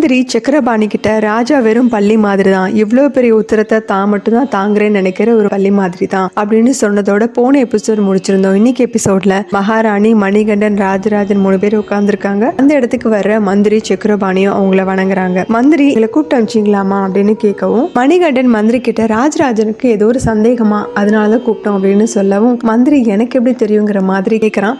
மந்திரி சக்கரபாணி கிட்ட ராஜா வெறும் பள்ளி மாதிரி தான், இவ்வளவு பெரிய உத்தரத்தை தான் மட்டும் தான் தாங்குறேன்னு நினைக்கிற ஒரு பள்ளி மாதிரி தான் அப்படின்னு சொன்னதோட போன எபிசோட் முடிச்சிருந்தோம். இன்னைக்கு எபிசோட்ல மகாராணி, மணிகண்டன், ராஜராஜன் 3 பேர் உட்கார்ந்துருக்காங்க. அந்த இடத்துக்கு வர்ற மந்திரி சக்கரபாணியும் அவங்கள வணங்குறாங்க. மந்திரி இங்களை கூப்பிட்டு அனுப்பிச்சிங்களாமா அப்படின்னு கேட்கவும், மணிகண்டன் மந்திரி கிட்ட ராஜராஜனுக்கு ஏதோ ஒரு சந்தேகமா அதனாலதான் கூப்பிட்டோம் அப்படின்னு சொல்லவும், மந்திரி எனக்கு எப்படி தெரியுங்கிற மாதிரி கேட்கறான்.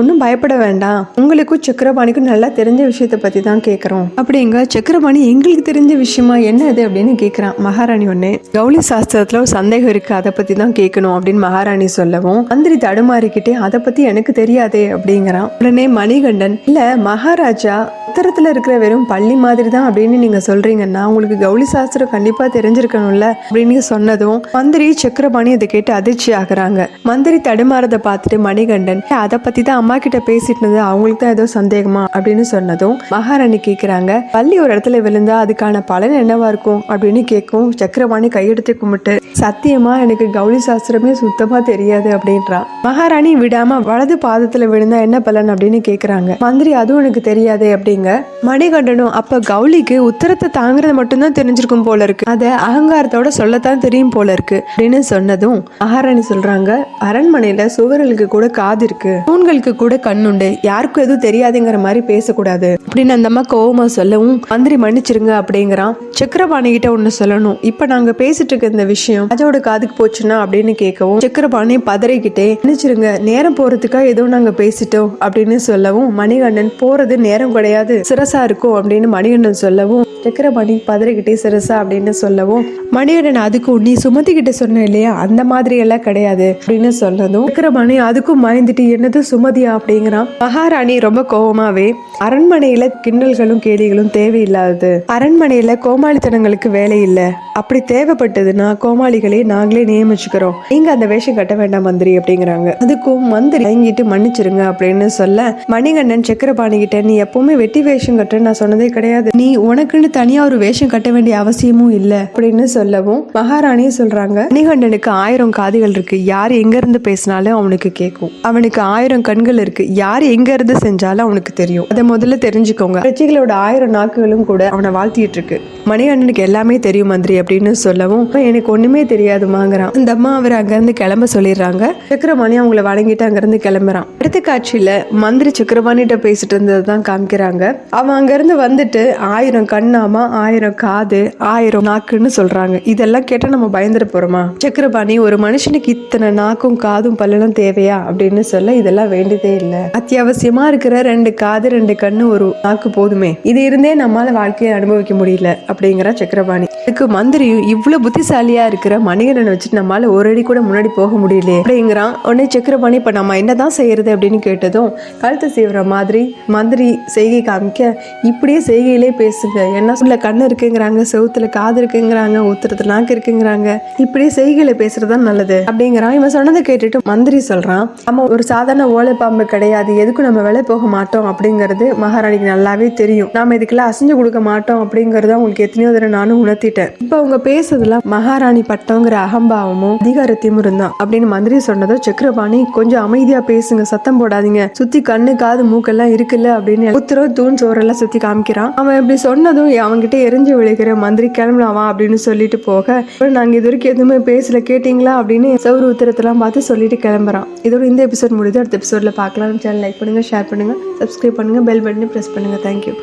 ஒன்னும் பயப்பட வேண்டாம், உங்களுக்கும் சக்கரபாணிக்கும் நல்லா தெரிஞ்ச விஷயத்தை பத்தி தான் கேட்கறோம் அப்படிங்க. சக்கரபாணி எங்களுக்கு தெரிஞ்ச விஷயமா என்ன அது அப்படின்னு கேட்கிறான். மகாராணி ஒண்ணு கௌளி சாஸ்திரத்துல ஒரு சந்தேகம் இருக்கு, அதை பத்தி தான் கேட்கணும் அப்படின்னு மகாராணி சொல்லவும், மந்திரி தடுமாறிக்கிட்டே அதை பத்தி எனக்கு தெரியாதே அப்படிங்கிறான். உடனே மணிகண்டன், இல்ல மகாராஜா உத்தரத்துல இருக்கிற வெறும் பள்ளி மாதிரி தான் அப்படின்னு நீங்க சொல்றீங்கன்னா உங்களுக்கு கௌளி சாஸ்திரம் கண்டிப்பா தெரிஞ்சிருக்கணும்ல அப்படின்னு சொன்னதும் மந்திரி சக்கரபாணி அதை கேட்டு அதிர்ச்சி ஆகுறாங்க. மந்திரி தடுமாறதை பார்த்துட்டு மணிகண்டன், அதை பத்தி தான் அம்மா கிட்ட பேசிட்டு இருந்தது, அவங்களுக்கு தான் ஏதோ சந்தேகமா அப்படின்னு சொன்னதும் மகாராணி கேக்குறாங்க, பள்ளி ஒரு இடத்துல விழுந்தா அதுக்கான பலன் என்னவா இருக்கும் அப்படின்னு கேட்கும். சக்கரபாணி கையெடுத்து கும்பிட்டு, சத்தியமா எனக்கு கௌளி சாஸ்திரமே சுத்தமா தெரியாது அப்படின்றான். மகாராணி விடாம வலது பாதத்துல விழுந்தா என்ன பலன் அப்படின்னு கேக்குறாங்க. மந்திரி அதுவும் எனக்கு தெரியாதே அப்படிங்க. மணிகண்டனும், அப்ப கௌலிக்கு உத்தரத்தை தாங்கிறது மட்டும்தான் தெரிஞ்சிருக்கும் போல இருக்கு, அதை அகங்காரத்தோட சொல்லத்தான் தெரியும் போல இருக்கு அப்படின்னு சொன்னதும் மகாராணி சொல்றாங்க, அரண்மனையில சுவர்களுக்கு கூட காது இருக்கு, தூண்களுக்கு கூட கண்ணுண்டு, யாருக்கும் எதுவும் தெரியாதுங்கிற மாதிரி பேசக்கூடாது அப்படின்னு அந்த அம்மா கோவமா சொல்லவும், மந்திரி மன்னிச்சிருங்க அப்படிங்கிறான். சக்கரபாணி கிட்ட ஒண்ணு சொல்லணும், இப்ப நாங்க பேசிட்டு இருக்க இந்த விஷயம் ராஜாவோட காதுக்கு போச்சுன்னா அப்படின்னு கேட்கவும், சக்கரபாணி பதறிக்கிட்டே, மன்னிச்சிருங்க நேரம் போறதுக்காக ஏதோ நாங்க பேசிட்டோம் அப்படின்னு சொல்லவும், மணிகண்டன் போறது நேரம் கிடையாது சிரசா இருக்கும் அப்படின்னு மணிகண்டன் சொல்லவும், சக்கரபாணி பதறிக்கிட்டே சிரசா அப்படின்னு சொல்லவும், மணிகண்டன் அதுக்கும் நீ சுமதி கிட்ட சொன்ன இல்லையா அந்த மாதிரி எல்லாம் கிடையாது அப்படின்னு சொன்னதும் சக்கரபாணி அதுக்கும் பயந்துட்டு என்னது சுமதியா அப்படிங்கிறான். மகாராணி ரொம்ப கோபமாவே, அரண்மனையில கிண்டல்களும் கேலிகளும் தேவையில்லாதது, அரண்மனையில கோமாளித்தனங்களுக்கு வேலை இல்ல, அப்படி தேவைப்பட்டதுன்னா கோமாளிகளே நாங்களே நியமிச்சுக்கிறோம், நீங்க அந்த வேஷம் கட்ட வேண்டாம் மந்திரி அப்படிங்கிறாங்க. அதுக்கும் மந்திரி வாங்கிட்டு மன்னிச்சிருங்க அப்படின்னு சொல்ல, மணிகண்டன் சக்கரபாணி கிட்ட, நீ எப்பவுமே வெட்டி வேஷம் கட்ட நான் சொன்னதே கிடையாது, நீ உனக்குன்னு தனியா ஒரு வேஷம் கட்ட வேண்டிய அவசியமும் இல்ல அப்படின்னு சொல்லவும், மகாராணியே சொல்றாங்க, மணிகண்டனுக்கு 1000 காதுகள் இருக்கு, யார் எங்க இருந்து பேசினாலும் அவனுக்கு கேட்கும், அவனுக்கு 1000 கண்கள் இருக்கு, யார் எங்க இருந்து செஞ்சாலும் அவனுக்கு தெரியும், அதை முதல்ல தெரிஞ்சுக்கோங்க, பிரஜைகளோட 1000 நாக்குகளும் கூட அவனை வாழ்த்திட்டு இருக்கு, மணிகண்டனுக்கு எல்லாமே தெரியும் மந்திரி அப்படின்னு சொல்லவும், எனக்கு ஒண்ணுமே தெரியாதுமாங்கிறான். அந்த அம்மா அவர் அங்க இருந்து கிளம்ப சொல்லிடுறாங்க. சக்கரபாணி அவங்கள வணங்கிட்டு அங்க இருந்து கிளம்புறான். அடுத்த காட்சியில மந்திரி சக்கரபாணிட்ட பேசிட்டு இருந்ததுதான் காமிக்கிறாங்க. அவன் அங்க இருந்து வந்துட்டு 1000 கண்ணாமா, 1000 காது, 1000 நாக்குன்னு சொல்றாங்க. இதெல்லாம் கேட்டா நம்ம பயந்துட போறோமா? சக்கரபாணி, ஒரு மனுஷனுக்கு இத்தனை நாக்கும் காதும் பல்லெல்லாம் தேவையா அப்படின்னு சொல்ல, இதெல்லாம் வேண்டியதே இல்லை, அத்தியாவசியமா இருக்கிற 2 காது 2 கண்ணு ஒரு நாக்கு போதுமே, இது இருந்தே நம்மளால வாழ்க்கையை அனுபவிக்க முடியல அப்படிங்கிற சக்கரபாணி. இதுக்கு மந்திரியும், இவ்வளவு புத்திசாலியா இருக்கிற மணிகண்டனை வச்சுட்டு நம்மளால ஒரு அடி கூட முன்னாடி போக முடியல அப்படிங்கிறான். உடனே சக்கரபாணி, இப்ப நம்ம என்னதான் செய்யறது அப்படின்னு கேட்டதும், கழுத்து சீவுற மாதிரி மந்திரி செய்கை காமிக்க, இப்படியே செய்கையிலே பேசுங்க, என்ன சொல்ல கண்ணு இருக்குங்கிறாங்க, செவுத்துல காது இருக்குங்கிறாங்க, உத்தரத்துல நாக்கு இருக்குங்கிறாங்க, இப்படியே செய்கையில பேசுறதுதான் நல்லது அப்படிங்கிறான். இவன் சொன்னதை கேட்டுட்டு மந்திரி சொல்றான், நம்ம ஒரு சாதாரண ஓலை பாம்பு கிடையாது, எதுக்கும் நம்ம வேலை போக மாட்டோம் அப்படிங்கிறது மகாராணிக்கு நல்லாவே தெரியும், நாம இதுக்கெல்லாம் அசைஞ்சு கொடுக்க மாட்டோம் அப்படிங்கறத உங்களுக்கு எத்தனையோ தடவை நானும் உணர்த்திட்டேன், இப்ப அவங்க பேசுறதுல மகாராணி பட்டோங்கிற அகம்பாவமும் அதிகாரத்தையும் இருந்தான் அப்படின்னு மந்திரி சொன்னதும் சக்கரபாணி, கொஞ்சம் அமைதியா பேசுங்க, சத்தம் போடாதீங்க, சுத்தி கண்ணு காது மூக்கெல்லாம் இருக்குல்ல அப்படின்னு உத்தரவு தூண் சோறெல்லாம் சுத்தி காமிக்கிறான். அவன் இப்படி சொன்னதும் அவன்கிட்ட எரிஞ்சு விழுகிற மந்திரி, கிளம்பலாமா அப்படின்னு சொல்லிட்டு போக, நாங்க இது வரைக்கும் எதுவுமே பேசல கேட்டீங்களா அப்படின்னு சௌர உத்தரத்தெல்லாம் பார்த்து சொல்லிட்டு கிளம்புறான். இதோட இந்த எபிசோட் முடியுது. அடுத்த எபிசோட்ல பார்க்கலாம். சேனல் லைக் பண்ணுங்க, ஷேர் பண்ணுங்க, சப்ஸ்கிரைப் பண்ணுங்க, பெல் பட்டனை பிரஸ் பண்ணுங்க. தேங்க்யூ.